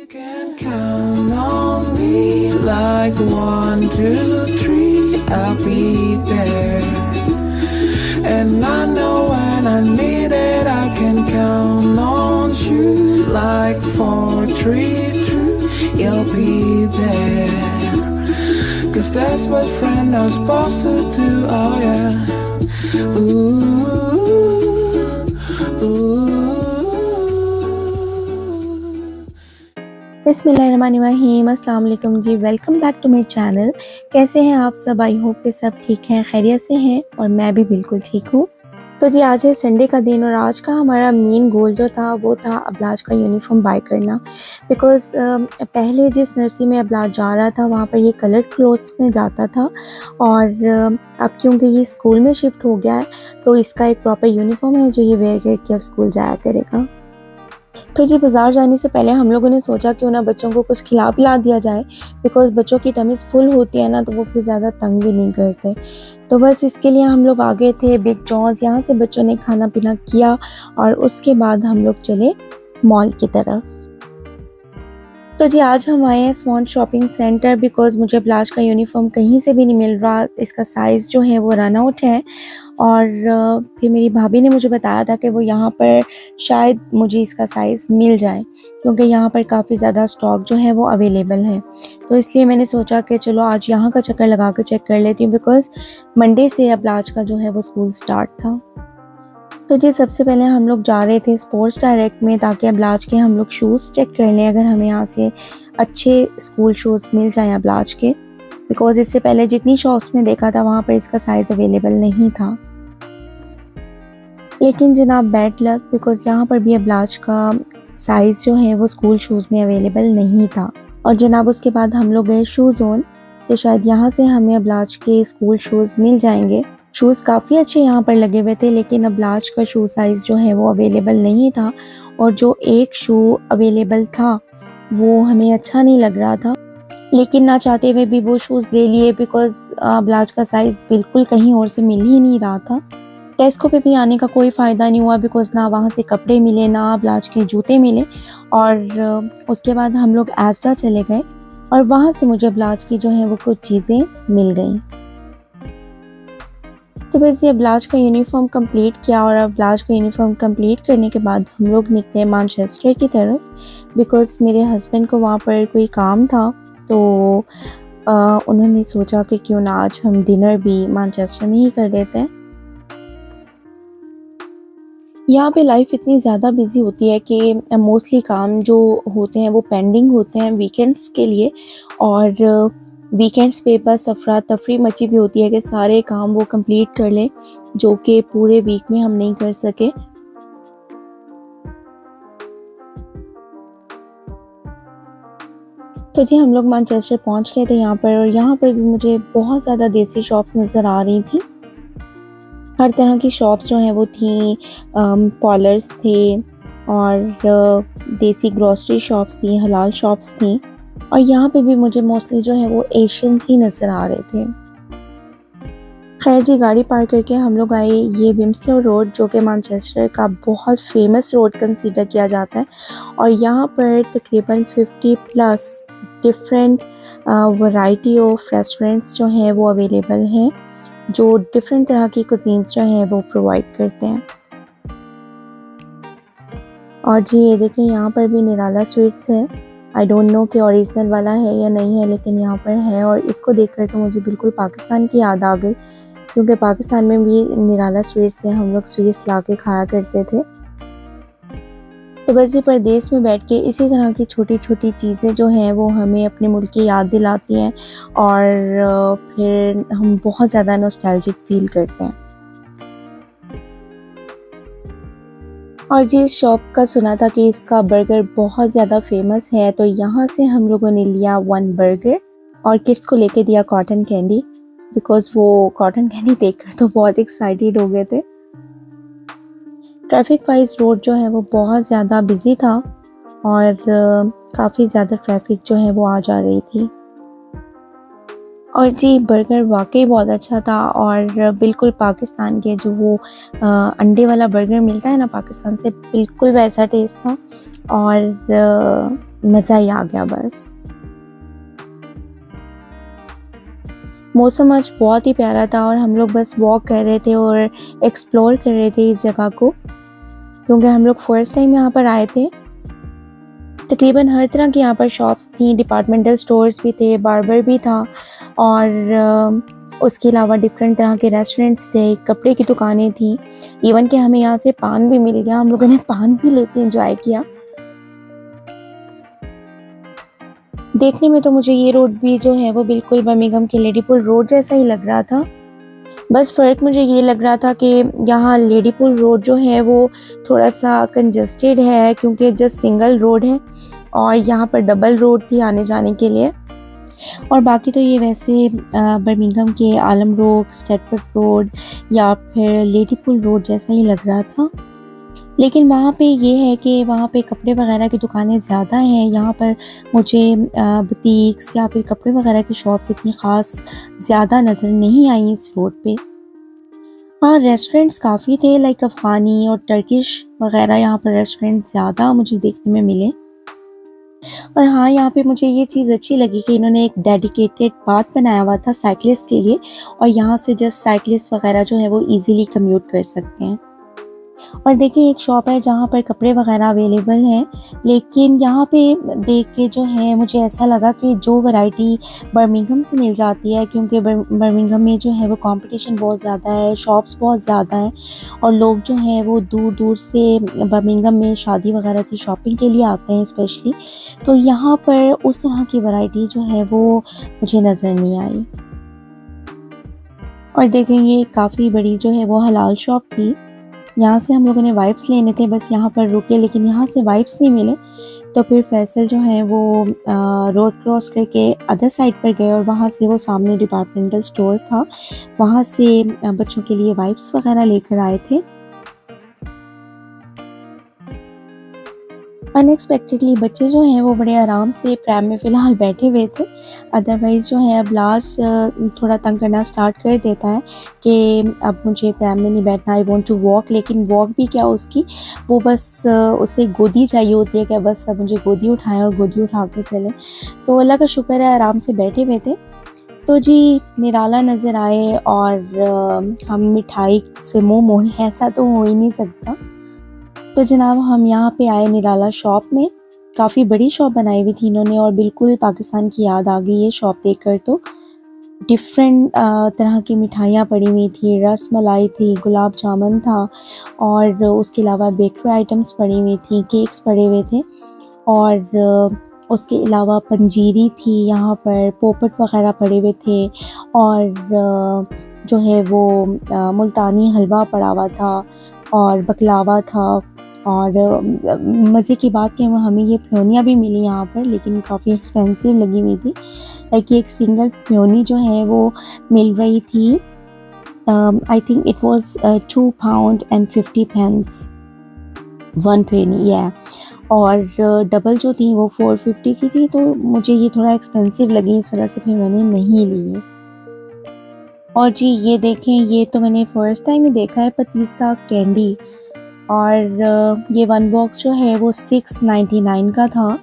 can count on me like 1, 2, 3, I'll be there. And I know when I need it, I can count on you like 4, 3, 2, you'll be there. 'Cause that's what friends are supposed to do, oh yeah. Ooh, ooh. बिस्मिल्लाहिर्रहमानिर्रहीम, अस्सलाम वालेकुम जी। Welcome back to my channel. कैसे हैं आप सब? I hope कि सब ठीक हैं, खैरियत से हैं और मैं भी बिल्कुल ठीक हूँ। तो जी आज है संडे का दिन और आज का हमारा मेन गोल जो था वो था अबलाज का यूनिफॉर्म बाय करना। बिकॉज़ पहले जिस नर्सरी में अबलाज जा रहा था वहाँ पर ये कलर्ड क्लोथ्स में जाता था और अब क्योंकि ये स्कूल में शिफ्ट हो गया है तो इसका एक प्रॉपर यूनिफॉर्म है जो ये वेयर करके अब स्कूल जाया करेगा। तो जी बाज़ार जाने से पहले हम लोगों ने सोचा क्यों ना बच्चों को कुछ खिला पिला दिया जाए। बिकॉज़ बच्चों की टमीज़ फुल होती है ना तो वो फिर ज़्यादा तंग भी नहीं करते। तो बस इसके लिए हम लोग आ गए थे बिग जॉन्स। यहाँ से बच्चों ने खाना पीना किया और उसके बाद हम लोग चले मॉल की तरफ। तो जी आज हम आए हैं स्वान शॉपिंग सेंटर बिकॉज़ मुझे अबलाज का यूनिफॉर्म कहीं से भी नहीं मिल रहा। इसका साइज़ जो है वो रन आउट है और फिर मेरी भाभी ने मुझे बताया था कि वो यहाँ पर शायद मुझे इसका साइज़ मिल जाए क्योंकि यहाँ पर काफ़ी ज़्यादा स्टॉक जो है वो अवेलेबल है। तो इसलिए मैंने सोचा कि चलो आज यहाँ का चक्कर लगा कर चेक कर लेती हूँ बिकॉज़ मंडे से अबलाज का जो है वो स्कूल स्टार्ट था। तो जी सबसे पहले हम लोग जा रहे थे स्पोर्ट्स डायरेक्ट में ताकि अबलाज के हम लोग शूज़ चेक कर लें अगर हमें यहाँ से अच्छे स्कूल शूज़ मिल जाएं अबलाज के। बिकॉज़ इससे पहले जितनी शॉप्स में देखा था वहाँ पर इसका साइज़ अवेलेबल नहीं था। लेकिन जनाब बैड लक बिकॉज़ यहाँ पर भी अबलाज का साइज़ जो है वो स्कूल शूज़ में अवेलेबल नहीं था। और जनाब उसके बाद हम लोग गए शू जोन कि शायद यहाँ से हमें अबलाज के स्कूल शूज़ मिल जाएंगे। शूज़ काफ़ी अच्छे यहाँ पर लगे हुए थे लेकिन अबलाज का शू साइज़ जो है वो अवेलेबल नहीं था और जो एक शू अवेलेबल था वो हमें अच्छा नहीं लग रहा था। लेकिन ना चाहते हुए भी वो शूज़ ले लिए बिकॉज़ अबलाज का साइज़ बिल्कुल कहीं और से मिल ही नहीं रहा था। टेस्को पे भी आने का कोई फ़ायदा नहीं हुआ बिकॉज़ ना वहाँ से कपड़े मिले ना अबलाज के जूते मिले और उसके बाद हम लोग एस्टा चले गए और वहाँ से मुझे अबलाज की जो है वो कुछ चीज़ें मिल गईं। तो बस ये अबलाज का यूनिफॉर्म कंप्लीट किया और अबलाज का यूनिफॉर्म कंप्लीट करने के बाद हम लोग निकले मैनचेस्टर की तरफ बिकॉज़ मेरे हस्बैंड को वहाँ पर कोई काम था तो उन्होंने सोचा कि क्यों ना आज हम डिनर भी मैनचेस्टर में ही कर लेते हैं। यहाँ पे लाइफ इतनी ज़्यादा बिजी होती है कि मोस्टली काम जो होते हैं वो पेंडिंग होते हैं वीकेंड्स के लिए और वीकेंड्स पे बस अफरा तफरी मची हुई होती है कि सारे काम वो कंप्लीट कर लें जो कि पूरे वीक में हम नहीं कर सके। तो जी हम लोग मैनचेस्टर पहुँच गए थे यहाँ पर और यहाँ पर भी मुझे बहुत ज़्यादा देसी शॉप्स नज़र आ रही थी। हर तरह की शॉप्स जो हैं वो थी, पॉलर्स थे और देसी ग्रॉसरी शॉप्स थी, हलाल शॉप्स थी और यहाँ पे भी मुझे मोस्टली जो है वो एशियंस ही नज़र आ रहे थे। खैर जी गाड़ी पार्क करके हम लोग आए ये विम्सलो रोड जो कि मैनचेस्टर का बहुत फेमस रोड कंसीडर किया जाता है और यहाँ पर तकरीबन 50 plus different variety of restaurants जो हैं वो अवेलेबल हैं जो डिफरेंट तरह की कुजीन्स जो हैं वो प्रोवाइड करते हैं। और जी ये देखें यहाँ पर भी निराला स्वीट्स है। आई डोंट नो कि ओरिजिनल वाला है या नहीं है लेकिन यहाँ पर है और इसको देखकर तो मुझे बिल्कुल पाकिस्तान की याद आ गई क्योंकि पाकिस्तान में भी निराला स्वीट्स से हम लोग स्वीट्स ला के खाया करते थे। तो बस ये परदेश में बैठ के इसी तरह की छोटी छोटी चीज़ें जो हैं वो हमें अपने मुल्क की याद दिलाती हैं और फिर हम बहुत ज़्यादा नॉस्टैल्जिक फील करते हैं। और जी इस शॉप का सुना था कि इसका बर्गर बहुत ज़्यादा फेमस है तो यहाँ से हम लोगों ने लिया 1 बर्गर और किड्स को लेके दिया कॉटन कैंडी बिकॉज़ वो कॉटन कैंडी देखकर तो बहुत एक्साइटेड हो गए थे। ट्रैफिक वाइज रोड जो है वो बहुत ज़्यादा बिजी था और काफ़ी ज़्यादा ट्रैफिक जो है वो आ जा रही थी। और जी बर्गर वाकई बहुत अच्छा था और बिल्कुल पाकिस्तान के जो वो अंडे वाला बर्गर मिलता है ना पाकिस्तान से बिल्कुल वैसा टेस्ट था और मज़ा ही आ गया बस। मौसम आज बहुत ही प्यारा था और हम लोग बस वॉक कर रहे थे और एक्सप्लोर कर रहे थे इस जगह को, क्योंकि हम लोग फर्स्ट टाइम यहाँ पर आए थे। तकरीबन हर तरह की यहाँ पर शॉप्स थी, डिपार्टमेंटल स्टोर्स भी थे, बार्बर भी था और उसके अलावा डिफरेंट तरह के रेस्टोरेंट्स थे, कपड़े की दुकानें थी। इवन कि हमें यहाँ से पान भी मिल गया, हम लोगों ने पान भी लेके एंजॉय किया। देखने में तो मुझे ये रोड भी जो है वो बिल्कुल बर्मिंघम के लेडीपुल रोड जैसा ही लग रहा था। बस फ़र्क मुझे ये लग रहा था कि यहाँ लेडीपुल रोड जो है वो थोड़ा सा कंजस्टेड है, क्योंकि जस्ट सिंगल रोड है और यहाँ पर डबल रोड थी आने जाने के लिए। और बाकी तो ये वैसे बर्मिंघम के आलम रोड, स्टेटफोर्ड रोड या फिर लेडीपुल रोड जैसा ही लग रहा था। लेकिन वहाँ पे ये है कि वहाँ पे कपड़े वगैरह की दुकानें ज़्यादा हैं। यहाँ पर मुझे बुटीक्स या फिर कपड़े वगैरह की शॉप्स इतनी ख़ास ज़्यादा नज़र नहीं आई इस रोड पे। हाँ, रेस्टोरेंट्स काफ़ी थे, लाइक अफ़गानी और टर्किश वगैरह यहाँ पर रेस्टोरेंट ज़्यादा मुझे देखने में मिले। और हाँ, यहाँ पे मुझे ये चीज़ अच्छी लगी कि इन्होंने एक डेडिकेटेड पाथ बनाया हुआ था साइकिलिस्ट के लिए, और यहाँ से जस्ट साइकिलिस्ट वगैरह जो है वो इजीली कम्यूट कर सकते हैं। और देखिए, एक शॉप है जहाँ पर कपड़े वगैरह अवेलेबल हैं, लेकिन यहाँ पे देख के जो है मुझे ऐसा लगा कि जो वैरायटी बर्मिंघम से मिल जाती है, क्योंकि बर्मिंघम में जो है वो कंपटीशन बहुत ज़्यादा है, शॉप्स बहुत ज़्यादा हैं और लोग जो हैं वो दूर दूर से बर्मिंघम में शादी वगैरह की शॉपिंग के लिए आते हैं स्पेशली। तो यहाँ पर उस तरह की वैरायटी जो है वो मुझे नज़र नहीं आई। और देखें, ये काफ़ी बड़ी जो है वो हलाल शॉप थी। यहाँ से हम लोगों ने वाइप्स लेने थे, बस यहाँ पर रुके, लेकिन यहाँ से वाइप्स नहीं मिले। तो फिर फैसल जो है वो रोड क्रॉस करके अदर साइड पर गए और वहाँ से वो सामने डिपार्टमेंटल स्टोर था, वहाँ से बच्चों के लिए वाइप्स वगैरह लेकर आए थे। अनएक्सपेक्टेडली बच्चे जो हैं वो बड़े आराम से प्रैम में फ़िलहाल बैठे हुए थे। अदरवाइज़ जो है अब लास्ट थोड़ा तंग करना स्टार्ट कर देता है कि अब मुझे प्रैम में नहीं बैठना, आई वांट टू वॉक। लेकिन वॉक भी क्या उसकी, वो बस उसे गोदी चाहिए होती है कि बस अब मुझे गोदी उठाएं और गोदी उठा के चलें। तो अल्लाह का शुक्र है आराम से बैठे हुए थे। तो जी, निराला नज़र आए और हम मिठाई से मुँह मोल, ऐसा तो हो ही नहीं सकता। तो जनाब, हम यहाँ पे आए निराला शॉप में। काफ़ी बड़ी शॉप बनाई हुई थी इन्होंने और बिल्कुल पाकिस्तान की याद आ गई ये शॉप देखकर। तो डिफरेंट तरह की मिठाइयाँ पड़ी हुई थी, रस मलाई थी, गुलाब जामुन था और उसके अलावा बेकरी आइटम्स पड़ी हुई थी, केक्स पड़े हुए थे और उसके अलावा पंजीरी थी, यहाँ पर पोपट वगैरह पड़े हुए थे और जो है वो मुल्तानी हलवा पड़ा हुआ था और बकलावा था। और मज़े की बात है, हमें ये फ्योनियाँ भी मिली यहाँ पर, लेकिन काफ़ी एक्सपेंसिव लगी हुई थी। लाइक एक सिंगल फ्योनी जो है वो मिल रही थी, I think it was £2.50 1 penny, या और डबल जो थी वो 450 की थी। तो मुझे ये थोड़ा एक्सपेंसिव लगी, इस वजह से फिर मैंने नहीं ली। और जी, ये देखें, ये तो मैंने फ़र्स्ट टाइम ही देखा है पतीसा कैंडी, और ये 1 बॉक्स जो है वो 6.99 का था।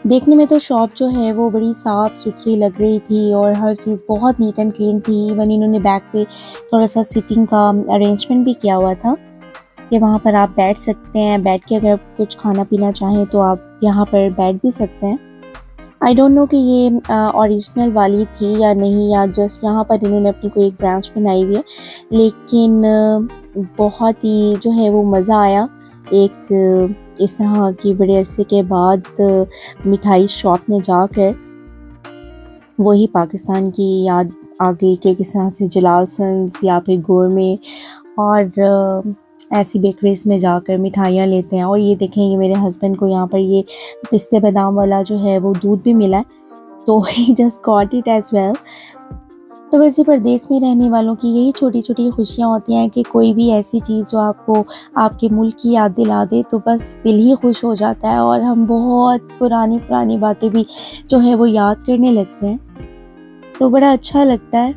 देखने में तो शॉप जो है वो बड़ी साफ़ सुथरी लग रही थी और हर चीज़ बहुत नीट एंड क्लीन थी। इवन इन्होंने बैक पे थोड़ा सा सिटिंग का अरेंजमेंट भी किया हुआ था कि वहाँ पर आप बैठ सकते हैं, बैठ के अगर कुछ खाना पीना चाहें तो आप यहाँ पर बैठ भी सकते हैं। आई डोंट नो कि ये ओरिजिनल वाली थी या नहीं, या जस्ट यहाँ पर इन्होंने अपनी कोई एक ब्रांच बनाई हुई है, लेकिन बहुत ही जो है वो मज़ा आया एक इस तरह की बड़े अरसे के बाद मिठाई शॉप में जाकर। वही पाकिस्तान की याद आ गई कि किस तरह से जलालसन्स या फिर गोरमे और ऐसी बेकरीज में जाकर मिठाइयाँ लेते हैं। और ये देखें, ये मेरे हस्बैंड को यहाँ पर ये पिस्ते बादाम वाला जो है वो दूध भी मिला है, तो he just got it as well. तो वैसे परदेश में रहने वालों की यही छोटी छोटी खुशियाँ होती हैं कि कोई भी ऐसी चीज़ जो आपको आपके मुल्क की याद दिला दे तो बस दिल ही खुश हो जाता है और हम बहुत पुरानी पुरानी बातें भी जो है वो याद करने लगते हैं। तो बड़ा अच्छा लगता है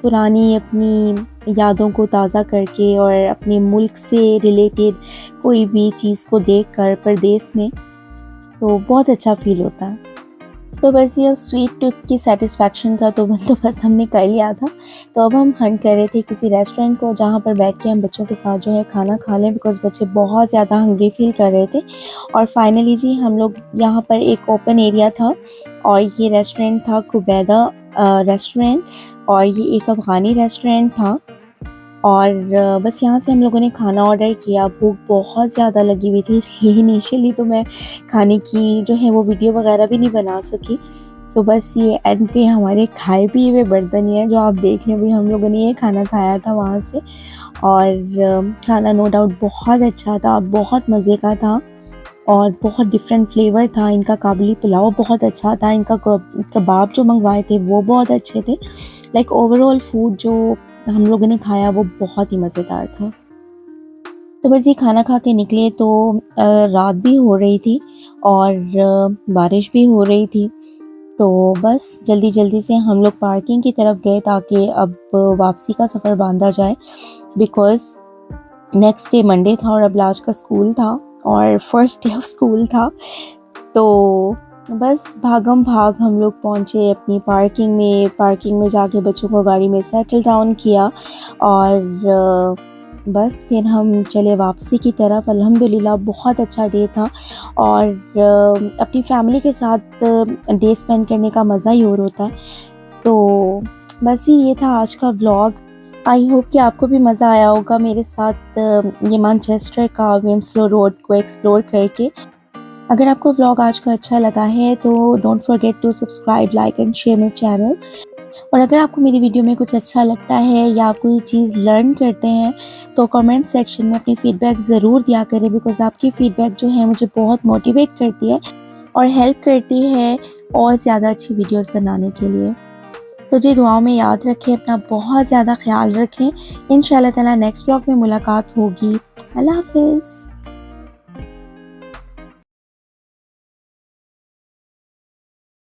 पुरानी अपनी यादों को ताज़ा करके और अपने मुल्क से रिलेटेड कोई भी चीज़ को देखकर परदेश में। तो बहुत अच्छा फ़ील होता है। तो बस ये अब स्वीट टूथ की सेटिस्फेक्शन का तो बंदोबस्त हमने कर लिया था। तो अब हम हंट कर रहे थे किसी रेस्टोरेंट को जहाँ पर बैठ के हम बच्चों के साथ जो है खाना खा लें, बिकॉज़ बच्चे बहुत ज़्यादा हंग्री फ़ील कर रहे थे। और फाइनली जी हम लोग यहाँ पर एक ओपन एरिया था और ये रेस्टोरेंट था कुबैदा रेस्टोरेंट, और ये एक अफ़गानी रेस्टोरेंट था। और बस यहाँ से हम लोगों ने खाना ऑर्डर किया। भूख बहुत ज़्यादा लगी हुई थी, इसलिए इनिशियली तो मैं खाने की जो है वो वीडियो वगैरह भी नहीं बना सकी। तो बस ये एंड पे हमारे खाए पिए हुए बर्तन ही हैं जो आप देख लें। भी हम लोगों ने ये खाना खाया था वहाँ से, और खाना नो डाउट बहुत अच्छा था, बहुत मज़े का था और बहुत डिफरेंट फ्लेवर था। इनका काबुली पुलाव बहुत अच्छा था, इनका कबाब जो मंगवाए थे वो बहुत अच्छे थे। लाइक ओवरऑल फूड जो हम लोगों ने खाया वो बहुत ही मज़ेदार था। तो बस ये खाना खा के निकले तो रात भी हो रही थी और बारिश भी हो रही थी। तो बस जल्दी-जल्दी से हम लोग पार्किंग की तरफ गए ताकि अब वापसी का सफ़र बाँधा जाए, बिकॉज़ नेक्स्ट डे मंडे था और अब लास्ट का स्कूल था और फर्स्ट डे ऑफ स्कूल था। तो बस भागम भाग हम लोग पहुँचे अपनी पार्किंग में जाके बच्चों को गाड़ी में सेटल डाउन किया और बस फिर हम चले वापसी की तरफ। अल्हम्दुलिल्लाह बहुत अच्छा डे था और अपनी फैमिली के साथ डे स्पेंड करने का मज़ा ही और होता है। तो बस ही ये था आज का व्लॉग। आई होप कि आपको भी मज़ा आया होगा मेरे साथ ये मैनचेस्टर का विम्सलो रोड को एक्सप्लोर करके। अगर आपको व्लॉग आज का अच्छा लगा है तो don't forget to subscribe, like and share my channel. और अगर आपको मेरी वीडियो में कुछ अच्छा लगता है या आप कोई चीज़ लर्न करते हैं तो कमेंट सेक्शन में अपनी फ़ीडबैक ज़रूर दिया करें, बिकॉज़ आपकी फ़ीडबैक जो है मुझे बहुत मोटिवेट करती है और हेल्प करती है और ज़्यादा अच्छी वीडियोस बनाने के लिए। तो जी दुआओं में याद रखें, अपना बहुत ज़्यादा ख्याल रखें। इंशाल्लाह ताला नेक्स्ट व्लॉग में मुलाकात होगी। अल्लाह हाफ़िज़।